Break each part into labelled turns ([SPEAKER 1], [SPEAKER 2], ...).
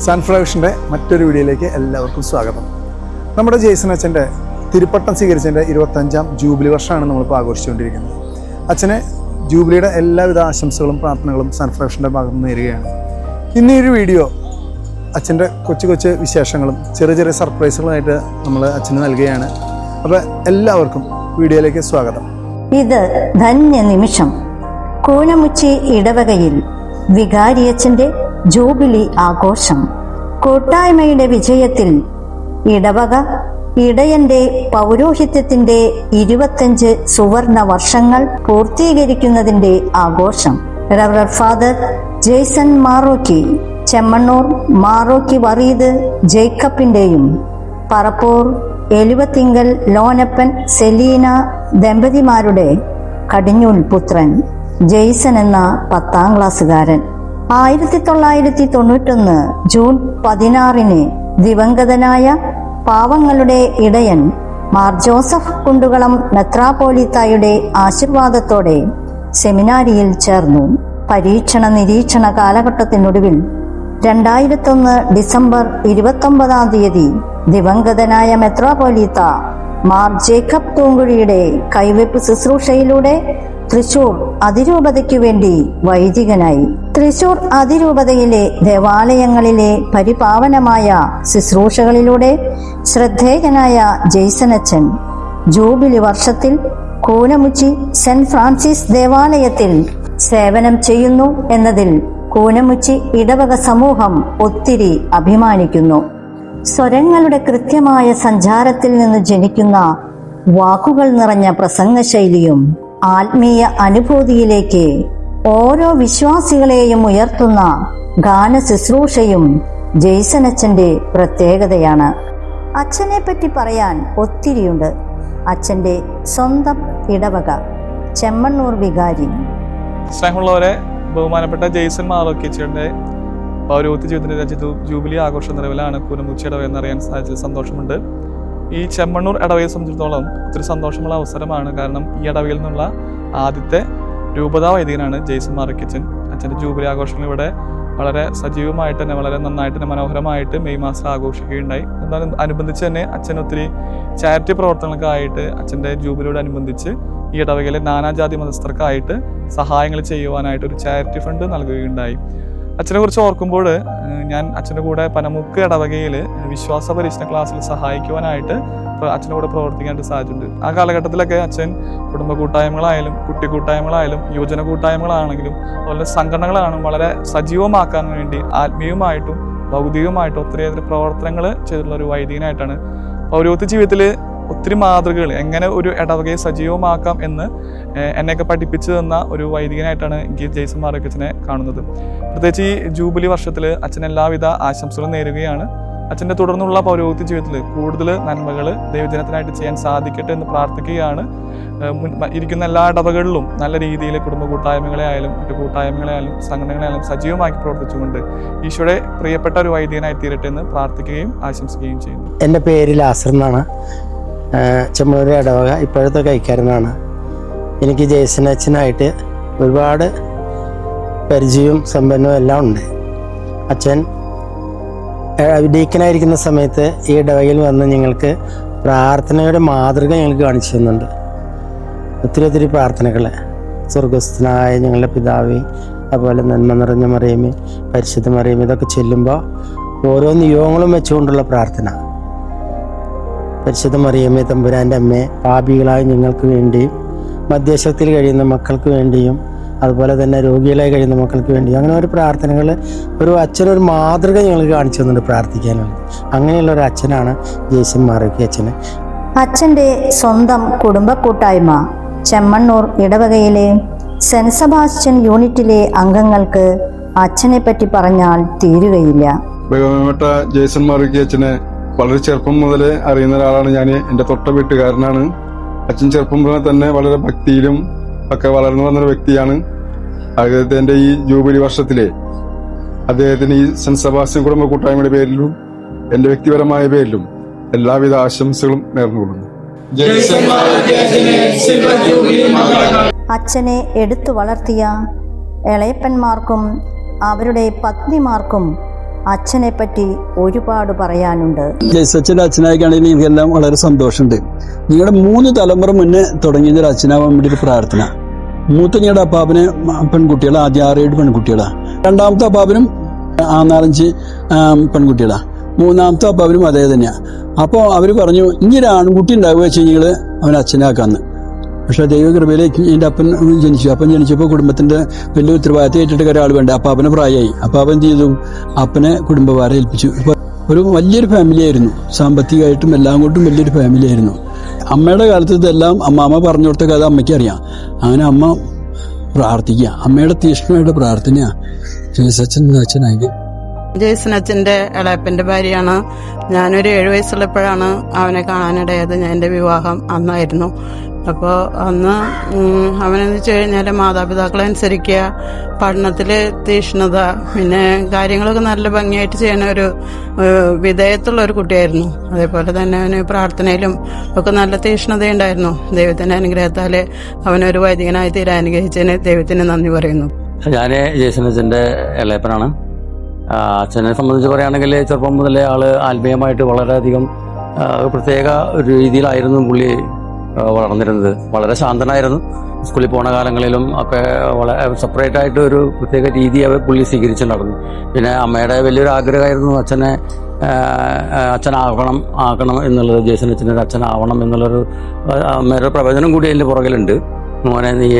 [SPEAKER 1] സൺഫ്ലവേഴ്സിൻ്റെ മറ്റൊരു വീഡിയോയിലേക്ക് എല്ലാവർക്കും സ്വാഗതം. നമ്മുടെ ജെയ്സൺ അച്ഛൻ്റെ തിരുപ്പട്ടം സ്വീകരിച്ചതിൻ്റെ 25ാം ജൂബിലി വർഷമാണ് നമ്മളിപ്പോൾ ആഘോഷിച്ചുകൊണ്ടിരിക്കുന്നത്. അച്ഛന് ജൂബിലിയുടെ എല്ലാവിധ ആശംസകളും പ്രാർത്ഥനകളും സൺഫ്ലവേഴ്സിൻ്റെ ഭാഗത്ത് നിന്ന് നേരുകയാണ്. ഇന്ന് ഈ ഒരു വീഡിയോ അച്ഛൻ്റെ കൊച്ചു കൊച്ചു വിശേഷങ്ങളും ചെറിയ ചെറിയ സർപ്രൈസുകളുമായിട്ട് നമ്മൾ അച്ഛന് നൽകുകയാണ്. അപ്പോൾ എല്ലാവർക്കും വീഡിയോയിലേക്ക് സ്വാഗതം.
[SPEAKER 2] ഇത് ധന്യ നിമിഷം. കൂനമുച്ചി ഇടവകയിൽ വികാരിയച്ഛൻ്റെ ജൂബിലി ആഘോഷം. കൂട്ടായ്മയുടെ വിജയത്തിൽ ഇടവക ഇടയന്റെ പൗരോഹിത്യത്തിന്റെ 25 സുവർണ വർഷങ്ങൾ പൂർത്തീകരിക്കുന്നതിന്റെ ആഘോഷം. റവറർ ഫാദർ ജെയ്സൺ മാറോക്കി, ചെമ്മണ്ണൂർ മാറോക്കി വറീദ് ജേക്കബിന്റെയും പറപ്പൂർ എലുവത്തിങ്കൽ ലോനപ്പൻ സെലീന ദമ്പതിമാരുടെ കടിഞ്ഞൂൽ പുത്രൻ ജെയ്സൺ എന്ന 10ാം ക്ലാസ്സുകാരൻ 1991 ജൂൺ 16 ദിവംഗതനായ പാവങ്ങളുടെ ഇടയൻ മാർ ജോസഫ് കുണ്ടുകളം മെത്രാപ്പോലീത്തായുടെ ആശീർവാദത്തോടെ സെമിനാരിയിൽ ചേർന്നു. പരീക്ഷണ നിരീക്ഷണ കാലഘട്ടത്തിനൊടുവിൽ 2001 ഡിസംബർ 29 ദിവംഗതനായ മെത്രാപ്പോലീത്ത മാർ ജേക്കബ് തൂങ്കുഴിയുടെ കൈവെപ്പ് ശുശ്രൂഷയിലൂടെ തൃശൂർ അതിരൂപതയ്ക്കു വേണ്ടി വൈദികനായി. തൃശൂർ അതിരൂപതയിലെ ദേവാലയങ്ങളിലെ പരിപാവനമായ ശുശ്രൂഷകളിലൂടെ ശ്രദ്ധേയനായ ജെയ്സൺ അച്ഛൻ ജൂബിലി വർഷത്തിൽ കൂനമുച്ചി സെന്റ് ഫ്രാൻസിസ് ദേവാലയത്തിൽ സേവനം ചെയ്യുന്നു എന്നതിൽ കൂനമുച്ചി ഇടവക സമൂഹം ഒത്തിരി അഭിമാനിക്കുന്നു. സ്വരങ്ങളുടെ കൃത്യമായ സഞ്ചാരത്തിൽ നിന്ന് ജനിക്കുന്ന വാക്കുകൾ നിറഞ്ഞ പ്രസംഗശൈലിയും ആത്മീയ അനുഭൂതിയിലേക്ക് ഓരോ വിശ്വാസികളെയും ഉയർത്തുന്ന ഗാന ശുശ്രൂഷയും ജെയ്സൺ അച്ഛൻ്റെ പ്രത്യേകതയാണ്. അച്ഛനെ പറ്റി പറയാൻ ഒത്തിരിയുണ്ട്. അച്ഛൻ്റെ സ്വന്തം ഇടവക ചെമ്മണ്ണൂർ വികാരി.
[SPEAKER 3] സ്നേഹമുള്ളവരെ, ബഹുമാനപ്പെട്ട ജെയ്സൺ മാറോക്കിയുടെ പൗരോഹിത്യ ജീവിതത്തിന്റെ ജൂബിലി ആഘോഷ നിലവിലാണ് കൂനമുച്ചി ഇടവ എന്നറിയാൻ സാധിച്ചത് സന്തോഷമുണ്ട്. ഈ ചെമ്മണ്ണൂർ ഇടവയെ സംബന്ധിച്ചിടത്തോളം ഒത്തിരി സന്തോഷമുള്ള അവസരമാണ്. കാരണം ഈ ഇടവയിൽ നിന്നുള്ള ആദ്യത്തെ രൂപതാ വൈദികനാണ് ജെയ്സൺ മാറോക്കിയച്ഛൻ. അച്ഛൻ്റെ ജൂബിലി ആഘോഷങ്ങൾ ഇവിടെ വളരെ സജീവമായിട്ട് തന്നെ വളരെ നന്നായിട്ട് തന്നെ മനോഹരമായിട്ട് മെയ് മാസം ആഘോഷിക്കുകയുണ്ടായി. അനുബന്ധിച്ച് തന്നെ അച്ഛൻ ഒത്തിരി ചാരിറ്റി പ്രവർത്തനങ്ങൾക്കായിട്ട് അച്ഛൻ്റെ ജൂബിലിയോട് അനുബന്ധിച്ച് ഈ ഇടവകയിലെ നാനാജാതി മതസ്ഥർക്കായിട്ട് സഹായങ്ങൾ ചെയ്യുവാനായിട്ട് ഒരു ചാരിറ്റി ഫണ്ട് നൽകുകയുണ്ടായി. അച്ഛനെ കുറിച്ച് ഓർക്കുമ്പോൾ ഞാൻ അച്ഛൻ്റെ കൂടെ പനമുക്ക് ഇടവകയിൽ വിശ്വാസ പരീക്ഷണ ക്ലാസ്സിൽ സഹായിക്കുവാനായിട്ട് അച്ഛൻ്റെ കൂടെ പ്രവർത്തിക്കാനായിട്ട് സാധിച്ചിട്ടുണ്ട്. ആ കാലഘട്ടത്തിലൊക്കെ അച്ഛൻ കുടുംബ കൂട്ടായ്മകളായാലും കുട്ടി കൂട്ടായ്മകളായാലും യുവജന കൂട്ടായ്മകളാണെങ്കിലും അതുപോലെ സംഘടനകളാണെങ്കിലും വളരെ സജീവമാക്കാൻ വേണ്ടി ആത്മീയമായിട്ടും ഭൗതികമായിട്ടും ഒത്തിരിയേറെ പ്രവർത്തനങ്ങൾ ചെയ്തിട്ടുള്ള ഒരു വൈദികനായിട്ടാണ് പൗരോഹിത്യ ജീവിതത്തിൽ ഒത്തിരി മാതൃകകൾ എങ്ങനെ ഒരു ഇടവകയെ സജീവമാക്കാം എന്ന് എന്നെയൊക്കെ പഠിപ്പിച്ചു തന്ന ഒരു വൈദികനായിട്ടാണ് എനിക്ക് ജെയ്സൺ മാറോക്കിയച്ഛനെ കാണുന്നത്. പ്രത്യേകിച്ച് ഈ ജൂബിലി വർഷത്തിൽ അച്ഛൻ എല്ലാവിധ ആശംസകളും നേരുകയാണ്. അച്ഛൻ്റെ തുടർന്നുള്ള പൗരോഹിത്യ ജീവിതത്തിൽ കൂടുതൽ നന്മകൾ ദൈവജനത്തിനായിട്ട് ചെയ്യാൻ സാധിക്കട്ടെ എന്ന് പ്രാർത്ഥിക്കുകയാണ്. ഇരിക്കുന്ന എല്ലാ ഇടവകളിലും നല്ല രീതിയിൽ കുടുംബ കൂട്ടായ്മകളെ ആയാലും മറ്റു കൂട്ടായ്മകളെ ആയാലും സംഘടനകളായാലും സജീവമാക്കി പ്രവർത്തിച്ചുകൊണ്ട് ഈശോയുടെ പ്രിയപ്പെട്ട ഒരു വൈദികനായി തീരട്ടെ എന്ന് പ്രാർത്ഥിക്കുകയും ആശംസിക്കുകയും ചെയ്യുന്നു.
[SPEAKER 4] എൻ്റെ പേര് ലാസർ എന്നാണ്. ചെമ്മണ്ണൂർ ഇടവക ഇപ്പോഴത്തെ കൈക്കാരനാണ്. എനിക്ക് ജെയ്സൺ അച്ഛനായിട്ട് ഒരുപാട് പരിചയവും സമ്പന്നവും എല്ലാം ഉണ്ട്. അച്ഛൻ ഡീക്കനായിരിക്കുന്ന സമയത്ത് ഈ ഇടവകയിൽ വന്ന് ഞങ്ങൾക്ക് പ്രാർത്ഥനയുടെ മാതൃക ഞങ്ങൾക്ക് കാണിച്ചു തന്നുണ്ട്. ഒത്തിരി പ്രാർത്ഥനകൾ, സ്വർഗസ്ഥനായ ഞങ്ങളുടെ പിതാവേ, അതുപോലെ നന്മ നിറഞ്ഞ മറിയമേ, പരിശുദ്ധ മറിയമേ, ഇതൊക്കെ ചെല്ലുമ്പോൾ ഓരോ നിയോഗങ്ങളും വെച്ചുകൊണ്ടുള്ള പ്രാർത്ഥന. പരിശുദ്ധ മറിയമേ തമ്പുരാൻ്റെ അമ്മേ, പാപികളായ ഞങ്ങൾക്ക് വേണ്ടിയും മധ്യശക്തിയിൽ കഴിയുന്ന മക്കൾക്ക് വേണ്ടിയും അതുപോലെ തന്നെ രോഗികളായി കഴിയുന്ന മക്കൾക്ക് വേണ്ടിയും അങ്ങനെ ഒരു പ്രാർത്ഥനകൾ ഒരു അച്ഛനൊരു മാതൃക ഞങ്ങൾക്ക് കാണിച്ചു തന്നുണ്ട് പ്രാർത്ഥിക്കാനുള്ളത്. അങ്ങനെയുള്ള ഒരു അച്ഛനാണ് ജെയ്സൺ മാറോക്കി അച്ഛന്.
[SPEAKER 2] അച്ഛൻ്റെ സ്വന്തം കുടുംബ കൂട്ടായ്മ ചെമ്മണ്ണൂർ ഇടവകയിലെ സെന്റ് സെബാസ്റ്റ്യൻ യൂണിറ്റിലെ അംഗങ്ങൾക്ക് അച്ഛനെ പറ്റി പറഞ്ഞാൽ തീരുകയില്ല.
[SPEAKER 5] ബഹുമാനപ്പെട്ട ജെയ്സൺ മാറോക്കി അച്ഛനെ വളരെ ചെറുപ്പം മുതൽ അറിയുന്ന ഒരാളാണ് ഞാൻ. എൻ്റെ തൊട്ട വീട്ടുകാരനാണ്. അച്ഛൻ ചെറുപ്പം മുതൽ തന്നെ വളരെ ഭക്തിയിലും ഒക്കെ വളർന്നു വന്നൊരു വ്യക്തിയാണ്. അദ്ദേഹത്തിന്റെ ഈ ജൂബിലി വർഷത്തിലെ അദ്ദേഹത്തിന് ഈ സെന്റ് സെബാസ്റ്റ്യൻ കുടുംബ കൂട്ടായ്മയുടെ പേരിലും എൻ്റെ വ്യക്തിപരമായ പേരിലും എല്ലാവിധ ആശംസകളും നേർന്നുകൊള്ളുന്നു.
[SPEAKER 2] അച്ഛനെ എടുത്തു വളർത്തിയ ഇളയപ്പന്മാർക്കും അവരുടെ പത്നിമാർക്കും അച്ഛനെ പറ്റി ഒരുപാട് പറയാനുണ്ട്.
[SPEAKER 6] ജയ്സച്ചൻ്റെ അച്ഛനായിക്കാണെങ്കിൽ എനിക്കെല്ലാം വളരെ സന്തോഷമുണ്ട്. നിങ്ങളുടെ 3 തലമുറ മുന്നേ തുടങ്ങിയ ഒരു അച്ഛനാവാൻ വേണ്ടി ഒരു പ്രാർത്ഥന. മൂത്ത ഞങ്ങളുടെ അപ്പാപ്പന് പെൺകുട്ടികളാണ്, ആദ്യം 6-7 പെൺകുട്ടികളാണ്. രണ്ടാമത്തെ അപ്പാപ്പനും 4-5 പെൺകുട്ടികളാണ്. മൂന്നാമത്തെ അപ്പാപ്പനും അതേ തന്നെയാണ്. അപ്പോൾ അവർ പറഞ്ഞു, ഇങ്ങനെ ആൺകുട്ടി ഉണ്ടാവുക വെച്ച് കഴിഞ്ഞാൽ അവൻ അച്ഛനാക്കാന്ന്. പക്ഷെ ദൈവകൃപയിലേക്ക് എൻ്റെ അപ്പൻ ജനിച്ചു. അപ്പൻ ജനിച്ചപ്പോൾ കുടുംബത്തിൻ്റെ വലിയ ഉത്തരവാദിത്തം ഏറ്റിട്ട് ഒരാൾ വേണ്ട. അപ്പാപ്പന് പ്രായമായി. അപ്പാപ്പൻ എന്ത് ചെയ്തു? അപ്പനെ കുടുംബഭാരം ഏൽപ്പിച്ചു. ഇപ്പോൾ ഒരു വലിയൊരു ഫാമിലി ആയിരുന്നു, സാമ്പത്തികമായിട്ടും എല്ലാം കൊണ്ടും വലിയൊരു ഫാമിലി ആയിരുന്നു. അമ്മയുടെ കാലത്ത് ഇതെല്ലാം അമ്മാമ്മ പറഞ്ഞു കൊടുത്ത കഥ അമ്മയ്ക്ക് അറിയാം. അങ്ങനെ അമ്മ പ്രാർത്ഥിക്കുക, അമ്മയുടെ തീഷ്ണമായിട്ട് പ്രാർത്ഥനയാണ് ജയ്സച്ചൻ അച്ഛനായി.
[SPEAKER 7] ജയ്സൺ അച്ഛൻ്റെ ഇളയപ്പൻ്റെ ഭാര്യയാണ്. ഞാനൊരു 7 വയസ്സുള്ളപ്പോഴാണ് അവനെ കാണാനിടയായത്. ഞാൻ എൻ്റെ വിവാഹം അന്നായിരുന്നു. അപ്പോൾ അന്ന് അവനെന്ന് വെച്ച് കഴിഞ്ഞാൽ മാതാപിതാക്കളെ അനുസരിക്കുക, പഠനത്തിൽ തീഷ്ണത, പിന്നെ കാര്യങ്ങളൊക്കെ നല്ല ഭംഗിയായിട്ട് ചെയ്യുന്ന ഒരു വിധേയത്തുള്ള ഒരു കുട്ടിയായിരുന്നു. അതേപോലെ തന്നെ അവന് പ്രാർത്ഥനയിലും ഒക്കെ നല്ല തീഷ്ണതയുണ്ടായിരുന്നു. ദൈവത്തിൻ്റെ അനുഗ്രഹത്താൽ അവനൊരു വൈദികനായി തീരാൻ അനുഗ്രഹിച്ചതിന് ദൈവത്തിന് നന്ദി പറയുന്നു.
[SPEAKER 8] ഞാൻ ജയ്സൺ അച്ഛൻ്റെ ഇളയപ്പനാണ്. അച്ഛനെ സംബന്ധിച്ച് പറയുകയാണെങ്കിൽ ചെറുപ്പം മുതലേ ആള് ആത്മീയമായിട്ട് വളരെയധികം പ്രത്യേക ഒരു രീതിയിലായിരുന്നു പുള്ളി വളർന്നിരുന്നത്. വളരെ ശാന്തനായിരുന്നു. സ്കൂളിൽ പോണ കാലങ്ങളിലും ഒക്കെ വളരെ സെപ്പറേറ്റ് ആയിട്ട് ഒരു പ്രത്യേക രീതി പുള്ളി സ്വീകരിച്ചിട്ടുണ്ടായിരുന്നു. പിന്നെ അമ്മയുടെ വലിയൊരു ആഗ്രഹമായിരുന്നു അച്ഛനാകണം എന്നുള്ളത്. ജയ്സൺ അച്ഛനൊരു അച്ഛനാവണം എന്നുള്ളൊരു അമ്മയുടെ പ്രവചനം കൂടി അതിൻ്റെ പുറകിലുണ്ട്. മോനെ നീ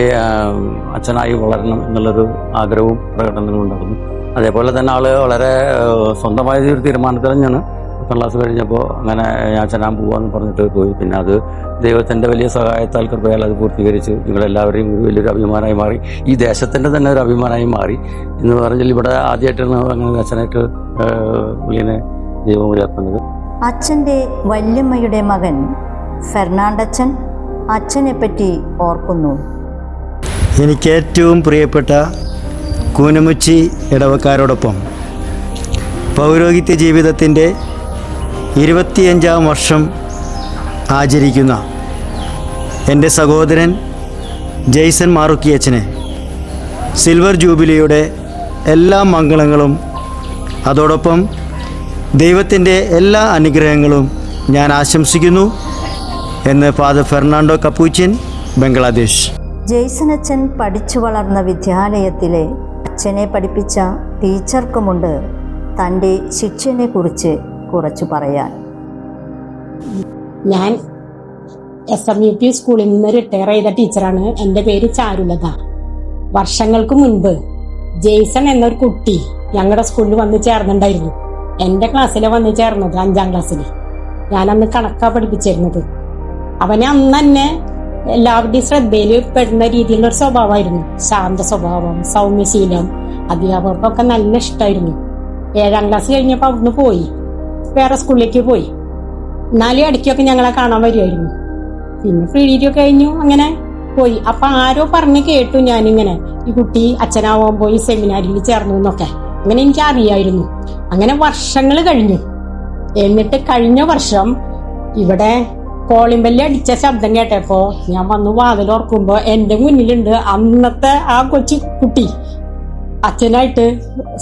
[SPEAKER 8] അച്ഛനായി വളരണം എന്നുള്ളൊരു ആഗ്രഹവും പ്രകടനങ്ങളും ഉണ്ടായിരുന്നു. അതേപോലെ തന്നെ ആള് വളരെ സ്വന്തമായ ഒരു തീരുമാനത്തിൽ തന്നെയാണ് 10ാം ക്ലാസ് കഴിഞ്ഞപ്പോൾ അങ്ങനെ ഞാൻ അച്ഛനാൻ പോവാന്ന് പറഞ്ഞിട്ട് പോയി. പിന്നെ അത് ദൈവത്തിൻ്റെ വലിയ സഹായത്താൽ കൃപയാൽ അത് പൂർത്തീകരിച്ച് നിങ്ങളെല്ലാവരെയും ഒരു വലിയൊരു അഭിമാനമായി മാറി. ഈ ദേശത്തിൻ്റെ തന്നെ ഒരു അഭിമാനമായി മാറി എന്ന് പറഞ്ഞാൽ ഇവിടെ ആദ്യമായിട്ടാണ് അങ്ങനെ അച്ഛനായിട്ട് പുള്ളിനെ ദൈവം ഉയർത്തുന്നത്.
[SPEAKER 2] അച്ഛൻ്റെ വല്യമ്മയുടെ മകൻ ഫെർണാണ്ടച്ചൻ അച്ഛനെ പറ്റി ഓർക്കുന്നു.
[SPEAKER 9] എനിക്ക് ഏറ്റവും പ്രിയപ്പെട്ട കൂനമുച്ചി ഇടവക്കാരോടൊപ്പം പൗരോഹിത്യ ജീവിതത്തിൻ്റെ 25ാം വർഷം ആചരിക്കുന്ന എൻ്റെ സഹോദരൻ ജയ്സൺ മാറുക്കിയച്ഛനെ സിൽവർ ജൂബിലിയുടെ എല്ലാ മംഗളങ്ങളും അതോടൊപ്പം ദൈവത്തിൻ്റെ എല്ലാ അനുഗ്രഹങ്ങളും ഞാൻ ആശംസിക്കുന്നു എന്ന് father Fernando Capuchin, Bangladesh.
[SPEAKER 2] Jaison അച്ഛൻ പഠിച്ചു വളർന്ന വിദ്യാലയത്തിലെ അച്ഛനെ പഠിപ്പിച്ച ടീച്ചർക്കുമുണ്ട് തൻ്റെ ശിക്ഷനെ കുറിച്ച് കുറച്ച് പറയാൻ.
[SPEAKER 10] ഞാൻ SMUP സ്കൂളിൽ നിന്ന് റിട്ടയർ ചെയ്ത ടീച്ചറാണ്. എൻ്റെ പേര് ചാരുലത. വർഷങ്ങൾക്ക് മുൻപ് ജയ്സൺ എന്നൊരു കുട്ടി ഞങ്ങളുടെ സ്കൂളിൽ വന്ന് ചേർന്നിട്ടുണ്ടായിരുന്നു. എൻ്റെ ക്ലാസ്സിലെ വന്ന് ചേർന്നത് 5ാം ക്ലാസ്സിൽ. ഞാനന്ന് കണക്കാ പഠിപ്പിച്ചിരുന്നത്. അവനെ അന്ന് തന്നെ എല്ലാവരുടെയും ശ്രദ്ധയിൽ പെടുന്ന രീതിയിലുള്ള ഒരു സ്വഭാവമായിരുന്നു. ശാന്ത സ്വഭാവം, സൗമ്യശീലം. അധ്യാപകർക്കൊക്കെ നല്ല ഇഷ്ടമായിരുന്നു. 7ാം ക്ലാസ് കഴിഞ്ഞപ്പോൾ അവിടുന്ന് പോയി, വേറെ സ്കൂളിലേക്ക് പോയി. 4 ഇടയ്ക്കൊക്കെ ഞങ്ങളെ കാണാൻ വരുമായിരുന്നു. പിന്നെ പ്രീഡിയൊക്കെ കഴിഞ്ഞു, അങ്ങനെ പോയി. അപ്പൊ ആരോ പറഞ്ഞ് കേട്ടു ഞാനിങ്ങനെ ഈ കുട്ടി അച്ഛനാവാൻ പോയി സെമിനാരിൽ ചേർന്നു എന്നൊക്കെ. അങ്ങനെ എനിക്ക് അറിയായിരുന്നു. അങ്ങനെ വർഷങ്ങൾ കഴിഞ്ഞു. എന്നിട്ട് കഴിഞ്ഞ വർഷം ഇവിടെ കോളിമ്പല്ലി അടിച്ച ശബ്ദം കേട്ടപ്പോ ഞാൻ വന്ന് വാതിലോർക്കുമ്പോ എന്റെ മുന്നിലുണ്ട് അന്നത്തെ ആ കൊച്ചു കുട്ടി അച്ഛനായിട്ട്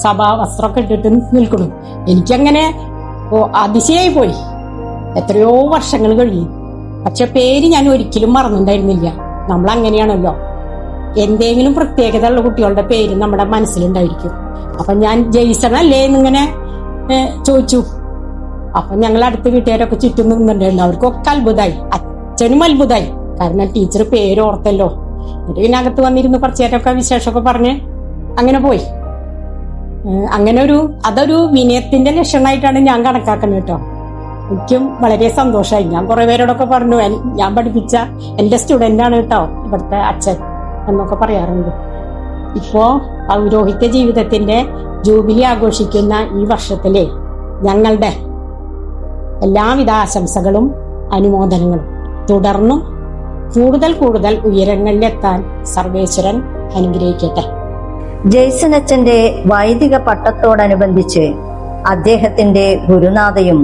[SPEAKER 10] സഭാ വസ്ത്രമൊക്കെ ഇട്ടിട്ട് നിൽക്കുന്നു. എനിക്കങ്ങനെ അതിശയായി പോയി. എത്രയോ വർഷങ്ങൾ കഴിഞ്ഞു. പക്ഷെ പേര് ഞാൻ ഒരിക്കലും മറന്നിട്ടുണ്ടായിരുന്നില്ല. നമ്മൾ അങ്ങനെയാണല്ലോ, എന്തെങ്കിലും പ്രത്യേകത ഉള്ള കുട്ടികളുടെ പേര് നമ്മുടെ മനസ്സിലുണ്ടായിരിക്കും. അപ്പൊ ഞാൻ ജയ്സൺ അല്ലേ എന്നിങ്ങനെ ചോദിച്ചു. അപ്പൊ ഞങ്ങൾ അടുത്ത വീട്ടുകാരൊക്കെ ചുറ്റും നിന്നിട്ടുണ്ടായിരുന്നു. അവർക്കൊക്കെ അത്ഭുതമായി, അച്ഛനും അത്ഭുതമായി. കാരണം ടീച്ചർ പേര് ഓർത്തല്ലോ. എന്നിട്ട് പിന്നെ അകത്ത് വന്നിരുന്നു കുറച്ചു നേരമൊക്കെ വിശേഷമൊക്കെ പറഞ്ഞ് അങ്ങനെ പോയി. അങ്ങനെ അതൊരു വിനയത്തിന്റെ ലക്ഷണമായിട്ടാണ് ഞാൻ കണക്കാക്കുന്നത് കേട്ടോ. എനിക്കും വളരെ സന്തോഷമായി. ഞാൻ കുറെ പേരോടൊക്കെ പറഞ്ഞു, ഞാൻ പഠിപ്പിച്ച എന്റെ സ്റ്റുഡന്റ് ആണ് കേട്ടോ ഇവിടുത്തെ അച്ഛൻ എന്നൊക്കെ പറയാറുണ്ട്. ഇപ്പോ പൗരോഹിത്യ ജീവിതത്തിന്റെ ജൂബിലി ആഘോഷിക്കുന്ന ഈ വർഷത്തിലെ ഞങ്ങളുടെ എല്ലാവിധ ആശംസകളും അനുമോദനങ്ങളും. തുടർന്നും കൂടുതൽ ഉയരങ്ങളിലെത്താൻ സർവേശ്വരൻ അനുഗ്രഹിക്കട്ടെ.
[SPEAKER 2] ജയ്സൺ അച്ഛന്റെ വൈദിക പട്ടത്തോടനുബന്ധിച്ച് അദ്ദേഹത്തിന്റെ ഗുരുനാഥയും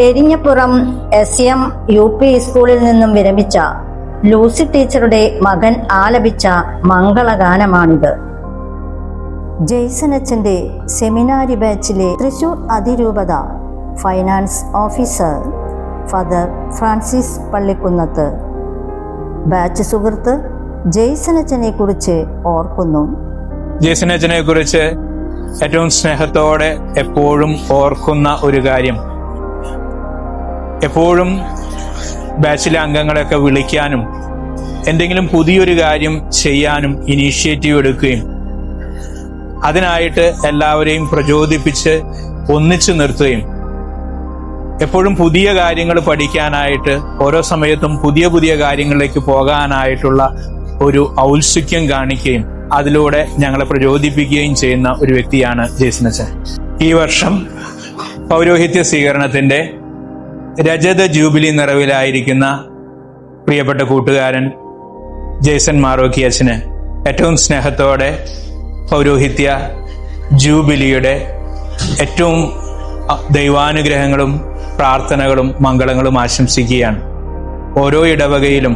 [SPEAKER 2] എരിഞ്ഞപ്പുറം SMUP സ്കൂളിൽ നിന്നും വിരമിച്ച ലൂസി ടീച്ചറുടെ മകൻ ആലപിച്ച മംഗളഗാനമാണിത്. ജെയ്സൺ അച്ഛൻ്റെ സെമിനാരി ബാച്ചിലെ തൃശൂർ അതിരൂപത finance officer father Francis Pallikkunnath batch സുഹൃത്ത് ജെയ്സൺ അച്ഛനെ കുറിച്ച് ഓർക്കുന്നു.
[SPEAKER 11] ജെയ്സൺ അച്ഛനെ കുറിച്ച് ഏറ്റവും സ്നേഹത്തോടെ എപ്പോഴും ഓർക്കുന്ന ഒരു കാര്യം, എപ്പോഴും ബാച്ചിലെ അംഗങ്ങളെയൊക്കെ വിളിക്കാനും എന്തെങ്കിലും പുതിയൊരു കാര്യം ചെയ്യാനും ഇനീഷ്യേറ്റീവ് എടുക്കുകയും അതിനായിട്ട് എല്ലാവരെയും പ്രചോദിപ്പിച്ച് ഒന്നിച്ചു നിർത്തുകയും എപ്പോഴും പുതിയ കാര്യങ്ങൾ പഠിക്കാനായിട്ട് ഓരോ സമയത്തും പുതിയ പുതിയ കാര്യങ്ങളിലേക്ക് പോകാനായിട്ടുള്ള ഒരു ഔത്സുക്യം കാണിക്കുകയും അതിലൂടെ ഞങ്ങളെ പ്രചോദിപ്പിക്കുകയും ചെയ്യുന്ന ഒരു വ്യക്തിയാണ് ജെയ്സൺ അച്ഛൻ. ഈ വർഷം പൗരോഹിത്യ സ്വീകരണത്തിന്റെ രജത ജൂബിലി നിറവിലായിരിക്കുന്ന പ്രിയപ്പെട്ട കൂട്ടുകാരൻ ജെയ്സൺ മാറോക്കി അച്ഛന് ഏറ്റവും സ്നേഹത്തോടെ പൗരോഹിത്യ ജൂബിലിയുടെ ഏറ്റവും ദൈവാനുഗ്രഹങ്ങളും പ്രാർത്ഥനകളും മംഗളങ്ങളും ആശംസിക്കുകയാണ്. ഓരോ ഇടവകയിലും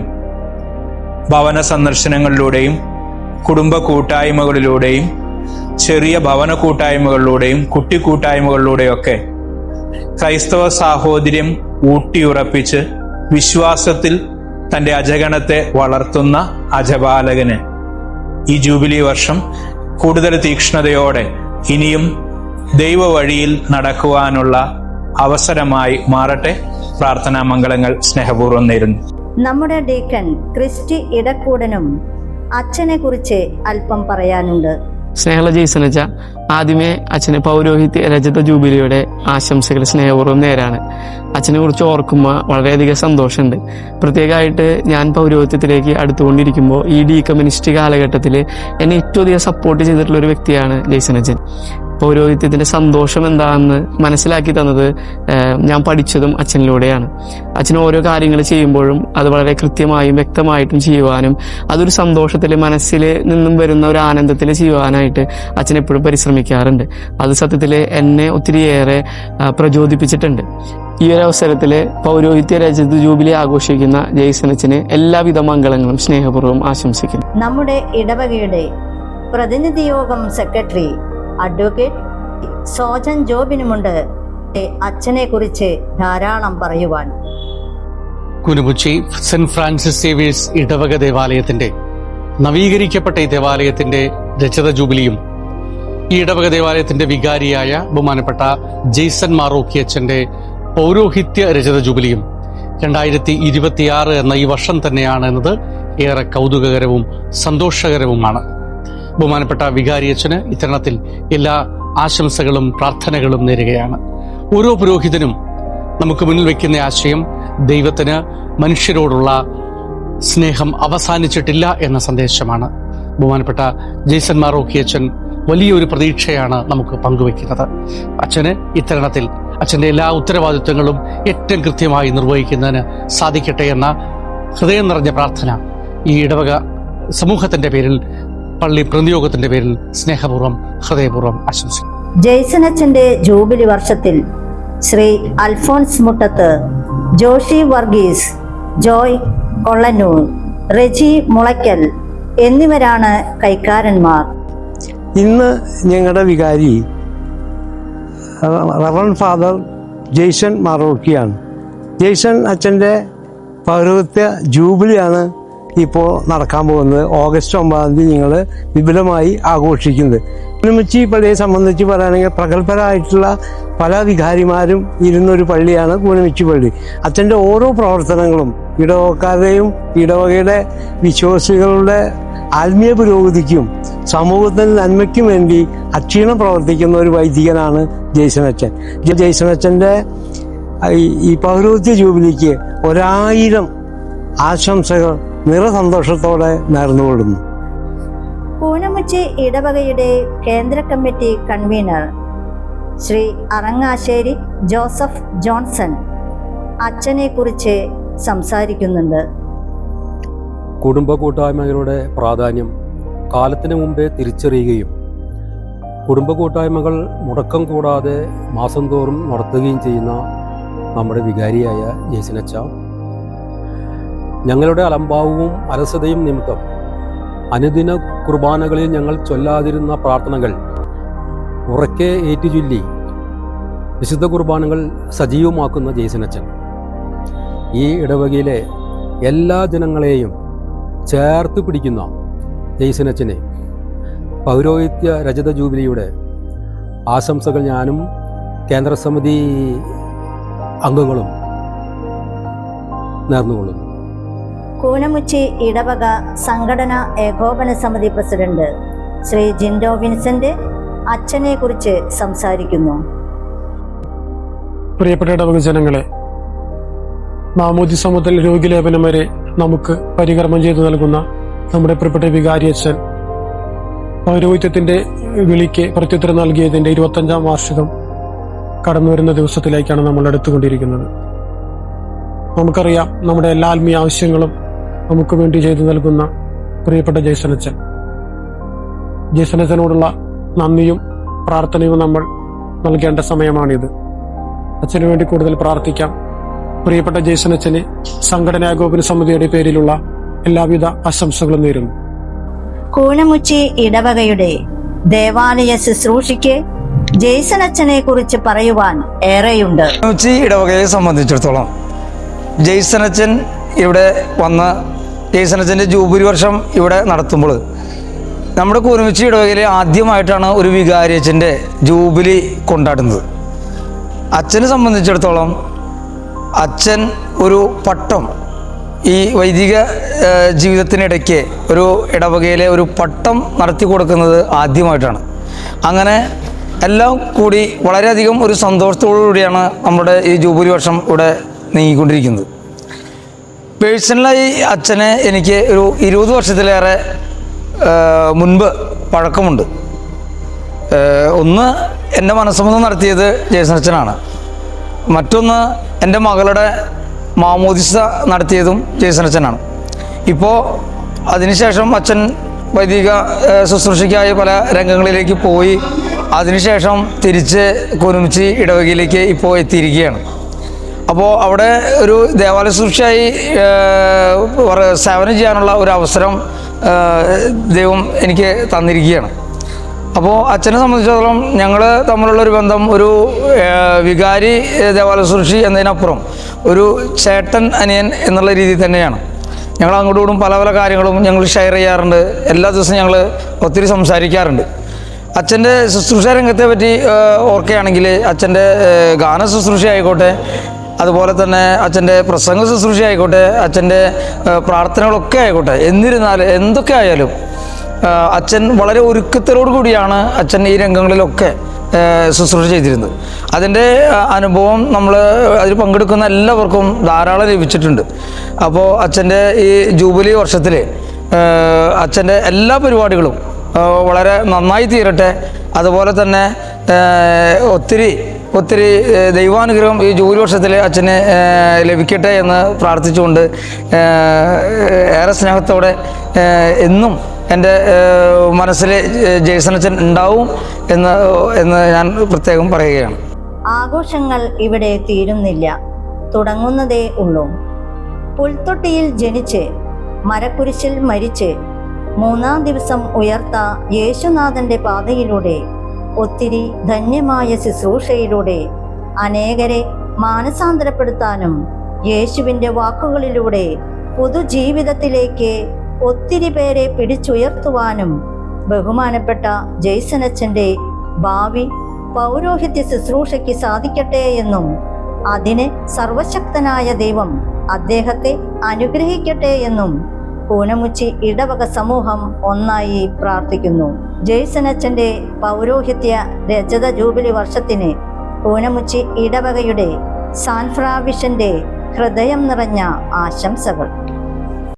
[SPEAKER 11] ഭവന സന്ദർശനങ്ങളിലൂടെയും കുടുംബ കൂട്ടായ്മകളിലൂടെയും ചെറിയ ഭവന കൂട്ടായ്മകളിലൂടെയും കുട്ടി കൂട്ടായ്മകളിലൂടെയൊക്കെ ക്രൈസ്തവ സാഹോദര്യം ഊട്ടിയുറപ്പിച്ച് വിശ്വാസത്തിൽ തൻ്റെ അജഗണത്തെ വളർത്തുന്ന അജപാലകന് ഈ ജൂബിലി വർഷം കൂടുതൽ തീക്ഷ്ണതയോടെ ഇനിയും ദൈവ വഴിയിൽ നടക്കുവാനുള്ള അവസരമായി മാറട്ടെ. പ്രാർത്ഥനാ മംഗളങ്ങൾ സ്നേഹപൂർവ്വം നേരുന്നു.
[SPEAKER 2] നമ്മുടെ ഡീക്കൻ ക്രിസ്റ്റി ഇടക്കൂടനും അച്ഛനെ കുറിച്ച് അല്പം പറയാനുണ്ട്.
[SPEAKER 12] സ്നേഹമുള്ള ജെയ്സൺ അച്ഛ, ആദ്യമേ അച്ഛന് പൗരോഹിത്യ രജത ജൂബിലിയുടെ ആശംസകൾ സ്നേഹപൂർവ്വം നേരാണ്. അച്ഛനെ കുറിച്ച് ഓർക്കുമ്പോൾ വളരെയധികം സന്തോഷമുണ്ട്. പ്രത്യേകമായിട്ട് ഞാൻ പൗരോഹിത്യത്തിലേക്ക് അടുത്തുകൊണ്ടിരിക്കുമ്പോൾ ഈ ഡീകമ്മ്യൂണിസ്റ്റ് കാലഘട്ടത്തിൽ എന്നെ ഏറ്റവും അധികം സപ്പോർട്ട് ചെയ്തിട്ടുള്ള ഒരു വ്യക്തിയാണ് ജെയ്സൺ അച്ഛൻ. പൗരോഹിത്യത്തിൻ്റെ സന്തോഷം എന്താണെന്ന് മനസ്സിലാക്കി തന്നത് ഞാൻ പഠിച്ചതും അച്ഛനിലൂടെയാണ്. അച്ഛൻ ഓരോ കാര്യങ്ങൾ ചെയ്യുമ്പോഴും അത് വളരെ കൃത്യമായും വ്യക്തമായിട്ടും ചെയ്യുവാനും അതൊരു സന്തോഷത്തിൽ മനസ്സിൽ നിന്നും വരുന്ന ഒരു ആനന്ദത്തിൽ ചെയ്യുവാനായിട്ട് അച്ഛൻ എപ്പോഴും പരിശ്രമിക്കാറുണ്ട്. അത് സത്യത്തിൽ എന്നെ ഒത്തിരിയേറെ പ്രചോദിപ്പിച്ചിട്ടുണ്ട്. ഈ ഒരു അവസരത്തിൽ പൗരോഹിത്യ രജത ജൂബിലി ആഘോഷിക്കുന്ന ജെയ്സൺ അച്ഛന് എല്ലാവിധ മംഗളങ്ങളും സ്നേഹപൂർവ്വം ആശംസിക്കുന്നു.
[SPEAKER 2] നമ്മുടെ ഇടവകയുടെ പ്രതിനിധി യോഗം സെക്രട്ടറി അഡ്വക്കേറ്റ് സോജൻ ജോബിനുമുണ്ട് അച്ഛനെ കുറിച്ച് ധാരാളം പറയുവാൻ.
[SPEAKER 13] കുനുമുച്ചി സെന്റ് ഫ്രാൻസിസ് സേവിയേഴ്സ് ഇടവക ദേവാലയത്തിന്റെ നവീകരിക്കപ്പെട്ട ഈ ദേവാലയത്തിന്റെ രജത ജൂബിലിയും ഈ ഇടവക ദേവാലയത്തിന്റെ വികാരിയായ ബഹുമാനപ്പെട്ട ജെയ്സൺ മാറോക്കി അച്ഛന്റെ പൗരോഹിത്യ രജത ജൂബിലിയും 2026 എന്ന ഈ വർഷം തന്നെയാണ് എന്നത് ഏറെ കൗതുകകരവും സന്തോഷകരവുമാണ്. ബഹുമാനപ്പെട്ട വികാരിയച്ഛന് ഇത്തരണത്തിൽ എല്ലാ ആശംസകളും പ്രാർത്ഥനകളും നേരുകയാണ്. ഓരോ പുരോഹിതനും നമുക്ക് മുന്നിൽ വയ്ക്കുന്ന ആശയം ദൈവത്തിന് മനുഷ്യരോടുള്ള സ്നേഹം അവസാനിച്ചിട്ടില്ല എന്ന സന്ദേശമാണ്. ബഹുമാനപ്പെട്ട ജെയ്സൺ മാറോക്കി അച്ഛൻ വലിയൊരു പ്രതീക്ഷയാണ് നമുക്ക് പങ്കുവയ്ക്കുന്നത്. അച്ഛന് ഇത്തരണത്തിൽ അച്ഛൻ്റെ എല്ലാ ഉത്തരവാദിത്വങ്ങളും ഏറ്റവും കൃത്യമായി നിർവഹിക്കുന്നതിന് സാധിക്കട്ടെ എന്ന ഹൃദയം നിറഞ്ഞ പ്രാർത്ഥന ഈ ഇടവക സമൂഹത്തിന്റെ പേരിൽ, പള്ളി പ്രതിയോഗത്തിന്റെ പേരിൽ സ്നേഹപൂർവ്വം ഹൃദയപൂർവ്വം ആശംസിക്കുന്നു.
[SPEAKER 2] ജെയ്സൺ അച്ഛന്റെ ജൂബിലി വർഷത്തിൽ ശ്രീ അൽഫോൺസ് മുട്ടത്ത്, ജോഷി വർഗീസ്, ജോയ് കൊള്ളന്നൂർ, റെജി മുളയ്ക്കൽ എന്നിവരാണ് കൈക്കാരന്മാർ.
[SPEAKER 4] ഇന്ന് ഞങ്ങളുടെ വികാരി റവറൻഡ് ഫാദർ ജെയ്സൺ മാറോക്കിയാണ്. ജെയ്സൺ അച്ഛൻ്റെ പൗരോഹിത്യ ജൂബിലിയാണ് ഇപ്പോൾ നടക്കാൻ പോകുന്നത്. ഓഗസ്റ്റ് 9 ഞങ്ങൾ വിപുലമായി ആഘോഷിക്കുന്നത്. കുനുമുച്ചി പള്ളിയെ സംബന്ധിച്ച് പറയുകയാണെങ്കിൽ പ്രഗത്ഭരായിട്ടുള്ള പല വികാരിമാരും ഇരുന്നൊരു പള്ളിയാണ് കുനുമുച്ചി പള്ളി. അച്ഛൻ്റെ ഓരോ പ്രവർത്തനങ്ങളും ഇടവകക്കാരുടെയും ഇടവകയുടെ വിശ്വാസികളുടെ ആത്മീയ പുരോഗതിക്കും സമൂഹത്തിന് നന്മയ്ക്കും വേണ്ടി അക്ഷീണം പ്രവർത്തിക്കുന്ന ഒരു വൈദികനാണ് ജെയ്സൺ അച്ഛൻ. ജെയ്സൺ അച്ഛൻ്റെ ഈ പൗരോഹിത്യ ജൂബിലിക്ക് 1000 ആശംസകൾ നിറസന്തോഷത്തോടെ നേർന്നുകൊള്ളുന്നു.
[SPEAKER 2] കൂനമുച്ചി ഇടവകയുടെ കേന്ദ്ര committee convener Shri Arangassery Joseph Johnson അച്ഛനെ കുറിച്ച് സംസാരിക്കുന്നുണ്ട്.
[SPEAKER 14] കുടുംബ കൂട്ടായ്മകളുടെ പ്രാധാന്യം കാലത്തിന് മുമ്പേ തിരിച്ചറിയുകയും കുടുംബ കൂട്ടായ്മകൾ മുടക്കം കൂടാതെ മാസം തോറും നടത്തുകയും ചെയ്യുന്ന നമ്മുടെ വികാരിയായ ജെയ്സൺ അച്ഛ, ഞങ്ങളുടെ അലംഭാവവും അലസതയും നിമിത്തം അനുദിന കുർബാനകളിൽ ഞങ്ങൾ ചൊല്ലാതിരുന്ന പ്രാർത്ഥനകൾ ഉറക്കെ ഏറ്റുചൊല്ലി വിശുദ്ധ കുർബാനകൾ സജീവമാക്കുന്ന ജെയ്സനച്ചൻ ഈ ഇടവകയിലെ എല്ലാ ജനങ്ങളെയും ചേർത്ത് പിടിക്കുന്ന ജെയ്സനച്ചനെ പൗരോഹിത്യ രജത ജൂബിലിയുടെ ആശംസകൾ ഞാനും കേന്ദ്രസമിതി അംഗങ്ങളും നേർന്നുകൊള്ളുന്നു.
[SPEAKER 2] കൂനമുച്ചി ഇടവക സംഘടനാ ഏകോപന സമിതി പ്രസിഡന്റ് ശ്രീ ജിൻഡോ വിൻസെന്റ് അച്ഛനെ കുറിച്ച് സംസാരിക്കുന്നു.
[SPEAKER 15] പ്രിയപ്പെട്ട ഇടവക ജനങ്ങളെ, മാമോദിസ മുതൽ രോഗിലേപനം വരെ നമുക്ക് പരികർമ്മം ചെയ്തു നൽകുന്ന നമ്മുടെ പ്രിയപ്പെട്ട വികാരി അച്ഛൻ പൗരോഹിത്യത്തിന്റെ വിളിക്ക് പ്രത്യുത്തരം നൽകിയതിന്റെ 25ാം വാർഷികം കടന്നു വരുന്ന ദിവസത്തിലേക്കാണ് നമ്മൾ എടുത്തുകൊണ്ടിരിക്കുന്നത്. നമുക്കറിയാം, നമ്മുടെ എല്ലാ ആത്മീയ ആവശ്യങ്ങളും നമുക്ക് വേണ്ടി ചെയ്തു നൽകുന്ന പ്രിയപ്പെട്ട ജെയ്സനച്ചൻ. ജെയ്സനച്ചനോടുള്ള നന്ദിയും പ്രാർത്ഥനയും നമ്മൾ നൽകേണ്ട സമയമാണിത്. അച്ഛനു വേണ്ടി കൂടുതൽ പ്രാർത്ഥിക്കാം. പ്രിയപ്പെട്ട ജെയ്സനച്ചന് സംഘടനാകോപന സമിതിയുടെ പേരിലുള്ള എല്ലാവിധ ആശംസകളും നേരുന്നു.
[SPEAKER 2] കൂനമുച്ചി ഇടവകയുടെ ദേവാലയ ശുശ്രൂഷയ്ക്ക് ജെയ്സനച്ചനെ കുറിച്ച് പറയുവാൻ ഏറെയുണ്ട്.
[SPEAKER 16] കൂനമുച്ചി ഇടവകയെ സംബന്ധിച്ചിടത്തോളം ജെയ്സനച്ചൻ ഇവിടെ വന്ന് ജെയ്സനച്ചൻ്റെ ജൂബിലി വർഷം ഇവിടെ നടത്തുമ്പോൾ നമ്മുടെ കൂനമുച്ചി ഇടവകയിലെ ആദ്യമായിട്ടാണ് ഒരു വികാരിയച്ഛൻ്റെ ജൂബിലി കൊണ്ടാടുന്നത്. അച്ഛനെ സംബന്ധിച്ചിടത്തോളം അച്ഛൻ ഒരു പട്ടം ഈ വൈദിക ജീവിതത്തിനിടയ്ക്ക് ഒരു ഇടവകയിലെ ഒരു പട്ടം നടത്തി കൊടുക്കുന്നത് ആദ്യമായിട്ടാണ്. അങ്ങനെ എല്ലാം കൂടി വളരെയധികം ഒരു സന്തോഷത്തോടു കൂടിയാണ് നമ്മുടെ ഈ ജൂബിലി വർഷം ഇവിടെ നീങ്ങിക്കൊണ്ടിരിക്കുന്നത്. പേഴ്സണലായി അച്ഛനെ എനിക്ക് ഒരു 20 വർഷത്തിലേറെ മുൻപ് പഴക്കമുണ്ട്. ഒന്ന് എൻ്റെ മനസ്സമ്മതം നടത്തിയത് ജെയ്സനച്ചനാണ്. മറ്റൊന്ന് എൻ്റെ മകളുടെ മാമോദിസ നടത്തിയതും ജെയ്സനച്ചനാണ്. ഇപ്പോൾ അതിനുശേഷം അച്ഛൻ വൈദിക ശുശ്രൂഷയ്ക്കായി പല രംഗങ്ങളിലേക്ക് പോയി അതിനുശേഷം തിരിച്ച് കൂനമുച്ചി ഇടവകയിലേക്ക് ഇപ്പോൾ എത്തിയിരിക്കുകയാണ്. അപ്പോൾ അവിടെ ഒരു ദേവാലയ ശുശ്രൂഷയായി സേവനം ചെയ്യാനുള്ള ഒരു അവസരം ദൈവം എനിക്ക് തന്നിരിക്കുകയാണ്. അപ്പോൾ അച്ഛനെ സംബന്ധിച്ചിടത്തോളം ഞങ്ങൾ തമ്മിലുള്ളൊരു ബന്ധം ഒരു വികാരി ദേവാലയ ശുശ്രൂഷി എന്നതിനപ്പുറം ഒരു ചേട്ടൻ അനിയൻ എന്നുള്ള രീതിയിൽ തന്നെയാണ്. ഞങ്ങൾ അങ്ങോട്ടും ഇങ്ങോട്ടും പല പല കാര്യങ്ങളും ഞങ്ങൾ ഷെയർ ചെയ്യാറുണ്ട്. എല്ലാ ദിവസവും ഞങ്ങൾ ഒത്തിരി സംസാരിക്കാറുണ്ട്. അച്ഛൻ്റെ ശുശ്രൂഷ രംഗത്തെ പറ്റി ഓർക്കുകയാണെങ്കിൽ അച്ഛൻ്റെ ഗാന ശുശ്രൂഷ ആയിക്കോട്ടെ, അതുപോലെ തന്നെ അച്ഛൻ്റെ പ്രസംഗ ശുശ്രൂഷ ആയിക്കോട്ടെ, അച്ഛൻ്റെ പ്രാർത്ഥനകളൊക്കെ ആയിക്കോട്ടെ, എന്നിരുന്നാലും എന്തൊക്കെ ആയാലും അച്ഛൻ വളരെ ഒരുക്കത്തോടു കൂടിയാണ് അച്ഛൻ ഈ രംഗങ്ങളിലൊക്കെ ശുശ്രൂഷ ചെയ്തിരുന്നത്. അതിൻ്റെ അനുഭവം നമ്മൾ അതിൽ പങ്കെടുക്കുന്ന എല്ലാവർക്കും ധാരാളം ലഭിച്ചിട്ടുണ്ട്. അപ്പോൾ അച്ഛൻ്റെ ഈ ജൂബിലി വർഷത്തിൽ അച്ഛൻ്റെ എല്ലാ പരിപാടികളും വളരെ നന്നായി തീരട്ടെ. അതുപോലെ തന്നെ ഒത്തിരി ദൈവാനുഗ്രഹം ഈ ജൂബിലി വർഷത്തിൽ അച്ഛന് ലഭിക്കട്ടെ എന്ന് പ്രാർത്ഥിച്ചുകൊണ്ട് ഏറെ സ്നേഹത്തോടെ എന്നും എൻ്റെ മനസ്സിൽ ജെയ്സനച്ചൻ ഉണ്ടാവും എന്ന് ഞാൻ പ്രത്യേകം പറയുകയാണ്.
[SPEAKER 2] ആഘോഷങ്ങൾ ഇവിടെ തീരുന്നില്ല, തുടങ്ങുന്നതേ ഉള്ളൂ. പുൽത്തൊട്ടിയിൽ ജനിച്ച് മരക്കുരിശിൽ മരിച്ച് 3-ാം ദിവസം ഉയർത്ത യേശുനാഥന്റെ പാതയിലൂടെ ഒത്തിരി ധന്യമായ ശുശ്രൂഷയിലൂടെ അനേകരെ മാനസാന്തരപ്പെടുത്താനും യേശുവിൻ്റെ വാക്കുകളിലൂടെ പൊതുജീവിതത്തിലേക്ക് ഒത്തിരി പേരെ പിടിച്ചുയർത്തുവാനും ബഹുമാനപ്പെട്ട ജെയ്സനച്ചൻ്റെ ഭാവി പൗരോഹിത്യ ശുശ്രൂഷയ്ക്ക് സാധിക്കട്ടെ എന്നും അതിന് സർവശക്തനായ ദൈവം അദ്ദേഹത്തെ അനുഗ്രഹിക്കട്ടെ എന്നും കൂനമുച്ചി ഇടവക സമൂഹം ഒന്നായി പ്രാർത്ഥിക്കുന്നു. ജെയ്സനച്ചൻ്റെ പൗരോഹിത്യ രജത ജൂബിലി വർഷത്തിന് കൂനമുച്ചി ഇടവകയുടെ സാൻഫ്രാവിഷന്റെ ഹൃദയം നിറഞ്ഞ ആശംസകൾ.